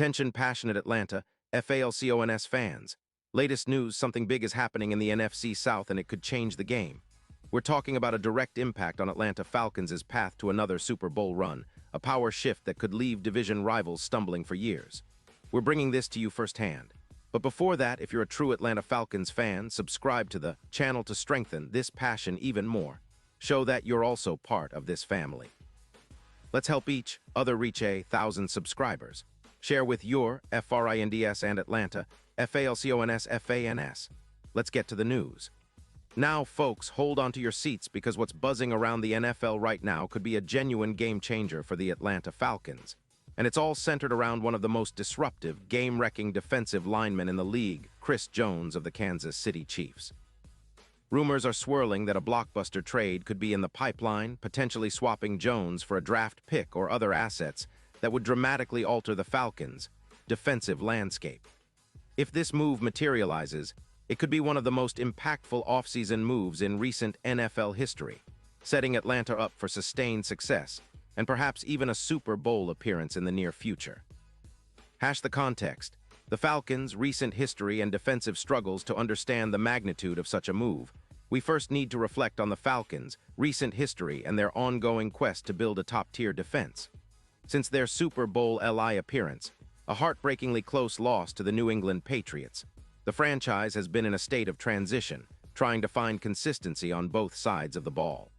Attention passionate Atlanta, Falcons fans. Latest news, something big is happening in the NFC South and it could change the game. We're talking about a direct impact on Atlanta Falcons' path to another Super Bowl run, a power shift that could leave division rivals stumbling for years. We're bringing this to you firsthand. But before that, if you're a true Atlanta Falcons fan, subscribe to the channel to strengthen this passion even more. Show that you're also part of this family. Let's help each other reach 1,000 subscribers. Share with your FRINDS and Atlanta, FALCONS FANS. Let's get to the news. Now, folks, hold on to your seats because what's buzzing around the NFL right now could be a genuine game changer for the Atlanta Falcons. And it's all centered around one of the most disruptive, game-wrecking defensive linemen in the league, Chris Jones of the Kansas City Chiefs. Rumors are swirling that a blockbuster trade could be in the pipeline, potentially swapping Jones for a draft pick or other assets that would dramatically alter the Falcons' defensive landscape. If this move materializes, it could be one of the most impactful offseason moves in recent NFL history, setting Atlanta up for sustained success and perhaps even a Super Bowl appearance in the near future. The context, the Falcons' recent history and defensive struggles. To understand the magnitude of such a move, we first need to reflect on the Falcons' recent history and their ongoing quest to build a top-tier defense. Since their Super Bowl LI appearance, a heartbreakingly close loss to the New England Patriots, the franchise has been in a state of transition, trying to find consistency on both sides of the ball.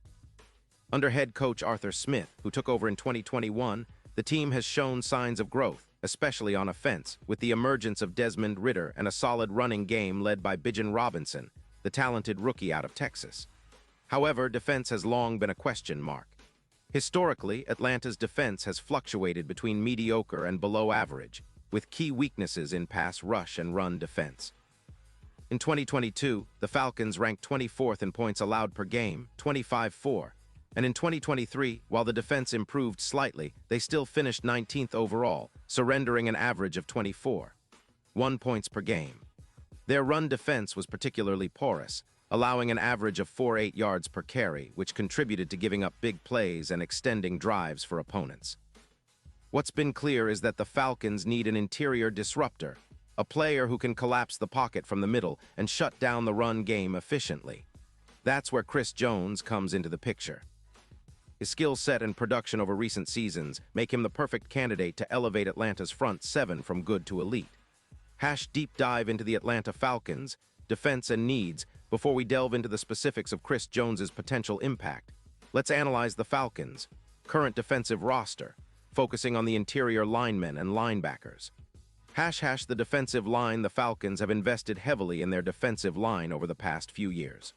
Under head coach Arthur Smith, who took over in 2021, the team has shown signs of growth, especially on offense, with the emergence of Desmond Ridder and a solid running game led by Bijan Robinson, the talented rookie out of Texas. However, defense has long been a question mark. Historically, Atlanta's defense has fluctuated between mediocre and below average, with key weaknesses in pass rush and run defense. In 2022, the Falcons ranked 24th in points allowed per game, 25-4, and in 2023, while the defense improved slightly, they still finished 19th overall, surrendering an average of 24.1 points per game. Their run defense was particularly porous, allowing an average of 4.8 yards per carry, which contributed to giving up big plays and extending drives for opponents. What's been clear is that the Falcons need an interior disruptor, a player who can collapse the pocket from the middle and shut down the run game efficiently. That's where Chris Jones comes into the picture. His skill set and production over recent seasons make him the perfect candidate to elevate Atlanta's front seven from good to elite. Deep dive into the Atlanta Falcons, defense and needs. Before we delve into the specifics of Chris Jones's potential impact, let's analyze the Falcons' current defensive roster, focusing on the interior linemen and linebackers. The defensive line. The Falcons have invested heavily in their defensive line over the past few years.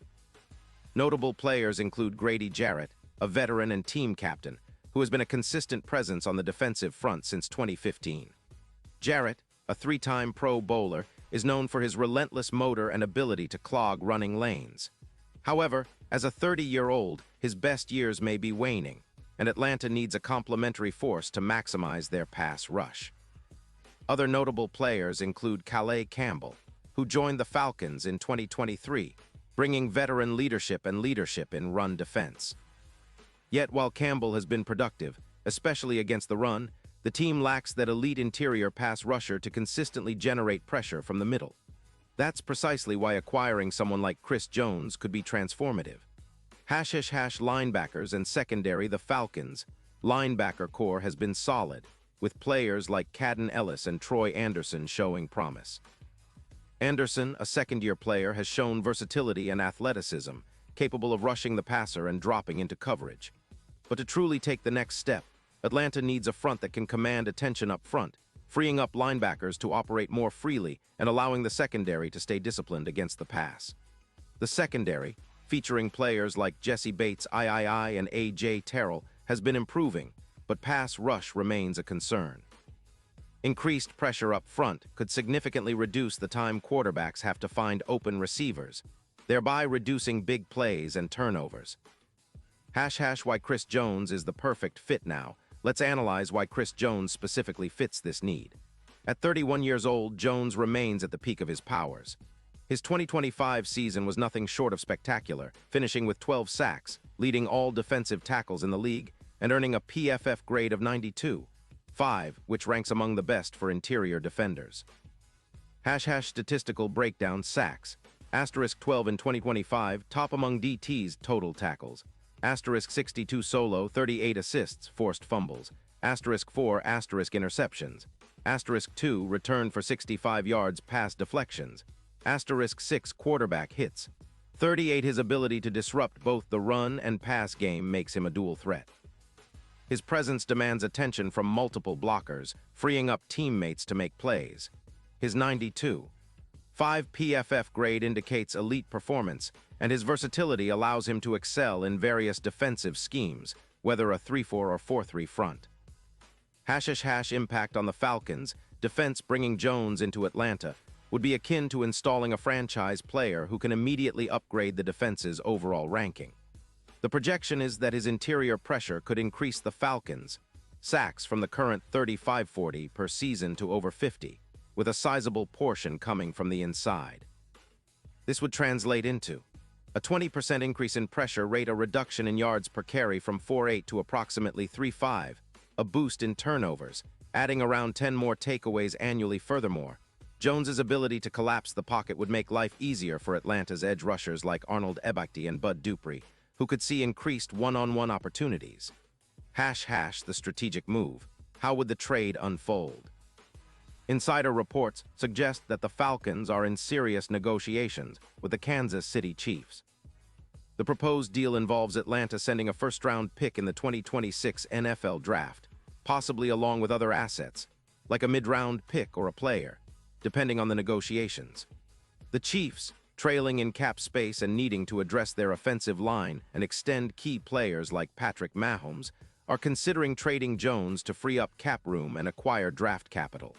Notable players include Grady Jarrett, a veteran and team captain, who has been a consistent presence on the defensive front since 2015. Jarrett, a three-time Pro Bowler, is known for his relentless motor and ability to clog running lanes. However, as a 30-year-old, his best years may be waning, and Atlanta needs a complementary force to maximize their pass rush. Other notable players include Calais Campbell, who joined the Falcons in 2023, bringing veteran leadership in run defense. Yet while Campbell has been productive, especially against the run, the team lacks that elite interior pass rusher to consistently generate pressure from the middle. That's precisely why acquiring someone like Chris Jones could be transformative. Linebackers and secondary. The Falcons' linebacker core has been solid, with players like Cadden Ellis and Troy Anderson showing promise. Anderson, a second-year player, has shown versatility and athleticism, capable of rushing the passer and dropping into coverage. But to truly take the next step, Atlanta needs a front that can command attention up front, freeing up linebackers to operate more freely and allowing the secondary to stay disciplined against the pass. The secondary, featuring players like Jesse Bates III and A.J. Terrell, has been improving, but pass rush remains a concern. Increased pressure up front could significantly reduce the time quarterbacks have to find open receivers, thereby reducing big plays and turnovers. Why Chris Jones is the perfect fit now. Let's analyze why Chris Jones specifically fits this need. At 31 years old, Jones remains at the peak of his powers. His 2025 season was nothing short of spectacular, finishing with 12 sacks, leading all defensive tackles in the league, and earning a PFF grade of 92. 5, which ranks among the best for interior defenders. Statistical breakdown sacks. Asterisk 12 in 2025, top among DT's total tackles. Asterisk 62 solo, 38 assists, forced fumbles. Asterisk 4, asterisk interceptions. Asterisk 2, returned for 65 yards past deflections. Asterisk 6, quarterback hits. 38, his ability to disrupt both the run and pass game makes him a dual threat. His presence demands attention from multiple blockers, freeing up teammates to make plays. His 92. 5 PFF grade indicates elite performance, and his versatility allows him to excel in various defensive schemes, whether a 3-4 or 4-3 front. Impact on the Falcons, defense bringing Jones into Atlanta, would be akin to installing a franchise player who can immediately upgrade the defense's overall ranking. The projection is that his interior pressure could increase the Falcons' sacks from the current 35-40 per season to over 50, with a sizable portion coming from the inside. This would translate into a 20% increase in pressure rate, a reduction in yards per carry from 4.8 to approximately 3.5, a boost in turnovers, adding around 10 more takeaways annually. Furthermore, Jones's ability to collapse the pocket would make life easier for Atlanta's edge rushers like Arnold Ebakti and Bud Dupree, who could see increased one-on-one opportunities. The strategic move. How would the trade unfold? Insider reports suggest that the Falcons are in serious negotiations with the Kansas City Chiefs. The proposed deal involves Atlanta sending a first-round pick in the 2026 NFL Draft, possibly along with other assets, like a mid-round pick or a player, depending on the negotiations. The Chiefs, trailing in cap space and needing to address their offensive line and extend key players like Patrick Mahomes, are considering trading Jones to free up cap room and acquire draft capital.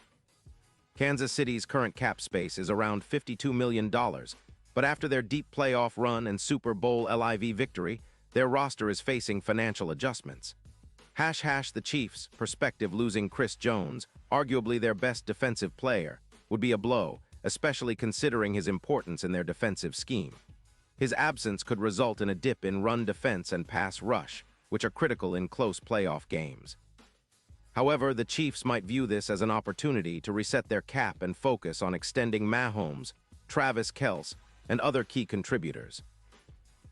Kansas City's current cap space is around $52 million, but after their deep playoff run and Super Bowl LIV victory, their roster is facing financial adjustments. The Chiefs' perspective losing Chris Jones, arguably their best defensive player, would be a blow, especially considering his importance in their defensive scheme. His absence could result in a dip in run defense and pass rush, which are critical in close playoff games. However, the Chiefs might view this as an opportunity to reset their cap and focus on extending Mahomes, Travis Kelce, and other key contributors.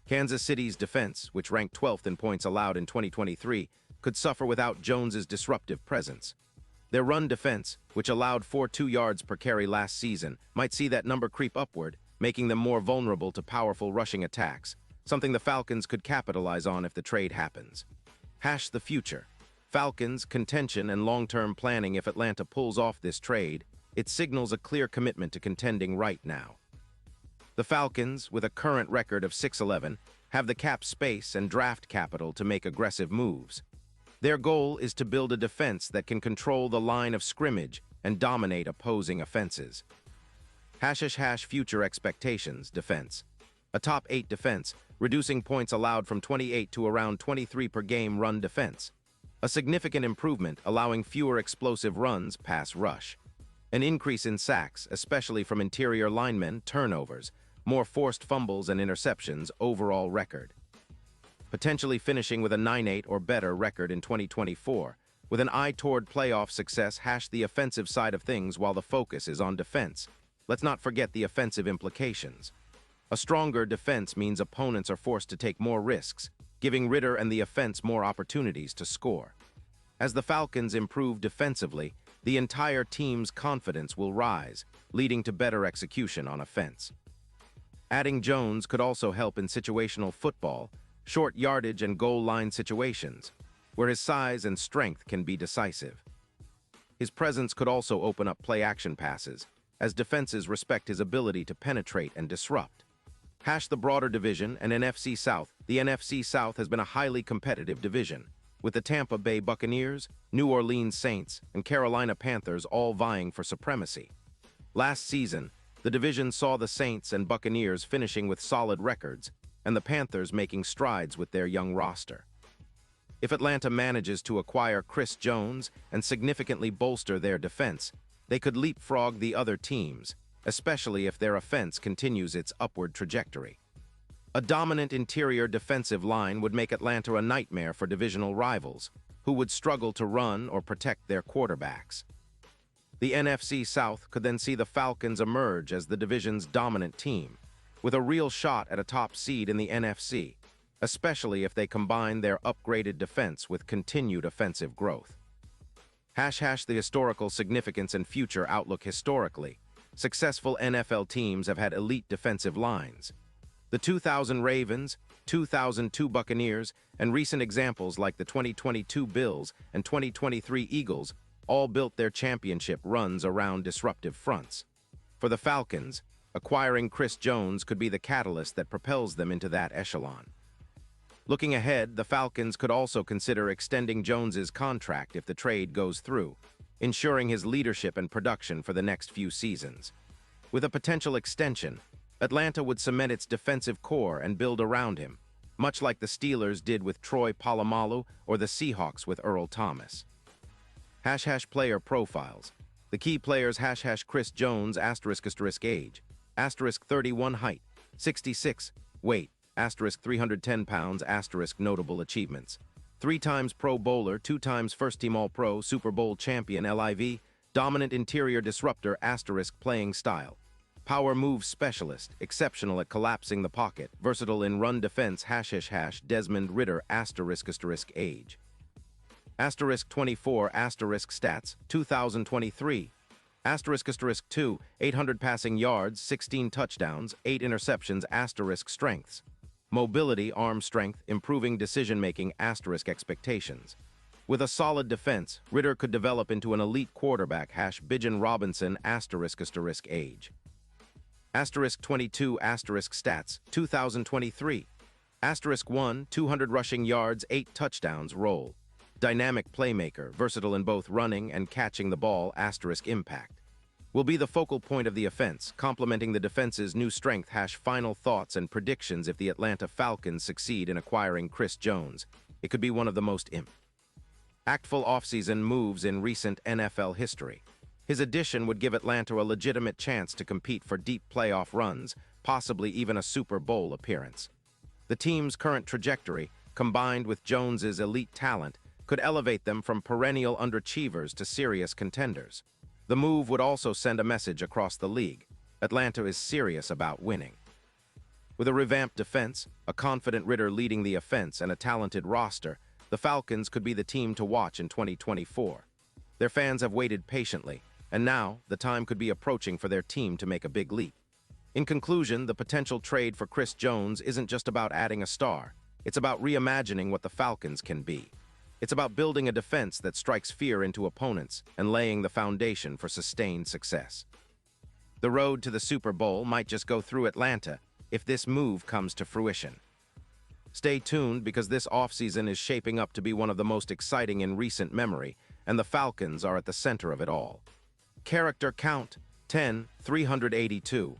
Kansas City's defense, which ranked 12th in points allowed in 2023, could suffer without Jones's disruptive presence. Their run defense, which allowed 4.2 yards per carry last season, might see that number creep upward, making them more vulnerable to powerful rushing attacks, something the Falcons could capitalize on if the trade happens. The future. Falcons, contention, and long-term planning. If Atlanta pulls off this trade, it signals a clear commitment to contending right now. The Falcons, with a current record of 6-11, have the cap space and draft capital to make aggressive moves. Their goal is to build a defense that can control the line of scrimmage and dominate opposing offenses. Future expectations. Defense. A top 8 defense, reducing points allowed from 28 to around 23 per game. Run defense. A significant improvement, allowing fewer explosive runs. Pass rush. An increase in sacks, especially from interior linemen. Turnovers. More forced fumbles and interceptions. Overall record. Potentially finishing with a 9-8 or better record in 2024, with an eye toward playoff success. The offensive side of things. While the focus is on defense, let's not forget the offensive implications. A stronger defense means opponents are forced to take more risks, giving Ritter and the offense more opportunities to score. As the Falcons improve defensively, the entire team's confidence will rise, leading to better execution on offense. Adding Jones could also help in situational football, short yardage and goal line situations, where his size and strength can be decisive. His presence could also open up play-action passes, as defenses respect his ability to penetrate and disrupt. The broader division and NFC South. The NFC South has been a highly competitive division, with the Tampa Bay Buccaneers, New Orleans Saints, and Carolina Panthers all vying for supremacy. Last season, the division saw the Saints and Buccaneers finishing with solid records, and the Panthers making strides with their young roster. If Atlanta manages to acquire Chris Jones and significantly bolster their defense, they could leapfrog the other teams, especially if their offense continues its upward trajectory. A dominant interior defensive line would make Atlanta a nightmare for divisional rivals, who would struggle to run or protect their quarterbacks. The NFC South could then see the Falcons emerge as the division's dominant team, with a real shot at a top seed in the NFC, especially if they combine their upgraded defense with continued offensive growth. The historical significance and future outlook. Historically, successful NFL teams have had elite defensive lines. The 2000 Ravens, 2002 Buccaneers, and recent examples like the 2022 Bills and 2023 Eagles all built their championship runs around disruptive fronts. For the Falcons, acquiring Chris Jones could be the catalyst that propels them into that echelon. Looking ahead, the Falcons could also consider extending Jones's contract if the trade goes through, ensuring his leadership and production for the next few seasons. With a potential extension, Atlanta would cement its defensive core and build around him, much like the Steelers did with Troy Polamalu or the Seahawks with Earl Thomas. Player profiles. The key players: Chris Jones, **age, *31 height, 66, weight, *310 pounds, notable achievements. 3 times Pro Bowler, 2 times first-team All-Pro, Super Bowl champion, LIV, dominant interior disruptor, playing style. Power move specialist, exceptional at collapsing the pocket, versatile in run defense, Desmond Ridder, **age. 24, stats, 2023. *2, 800 passing yards, 16 touchdowns, 8 interceptions, strengths. Mobility, arm strength, improving decision-making, expectations. With a solid defense, Ridder could develop into an elite quarterback, Bijan Robinson, *age. 22, stats, 2023. 1, 200 rushing yards, 8 touchdowns, role. Dynamic playmaker, versatile in both running and catching the ball, impact. Will be the focal point of the offense, complementing the defense's new strength, final thoughts and predictions. If the Atlanta Falcons succeed in acquiring Chris Jones, it could be one of the most impactful offseason moves in recent NFL history. His addition would give Atlanta a legitimate chance to compete for deep playoff runs, possibly even a Super Bowl appearance. The team's current trajectory, combined with Jones's elite talent, could elevate them from perennial underachievers to serious contenders. The move would also send a message across the league: Atlanta is serious about winning. With a revamped defense, a confident Ridder leading the offense, and a talented roster, the Falcons could be the team to watch in 2024. Their fans have waited patiently, and now the time could be approaching for their team to make a big leap. In conclusion, the potential trade for Chris Jones isn't just about adding a star. It's about reimagining what the Falcons can be. It's about building a defense that strikes fear into opponents and laying the foundation for sustained success. The road to the Super Bowl might just go through Atlanta if this move comes to fruition. Stay tuned, because this offseason is shaping up to be one of the most exciting in recent memory, and the Falcons are at the center of it all. Character count: 10, 382.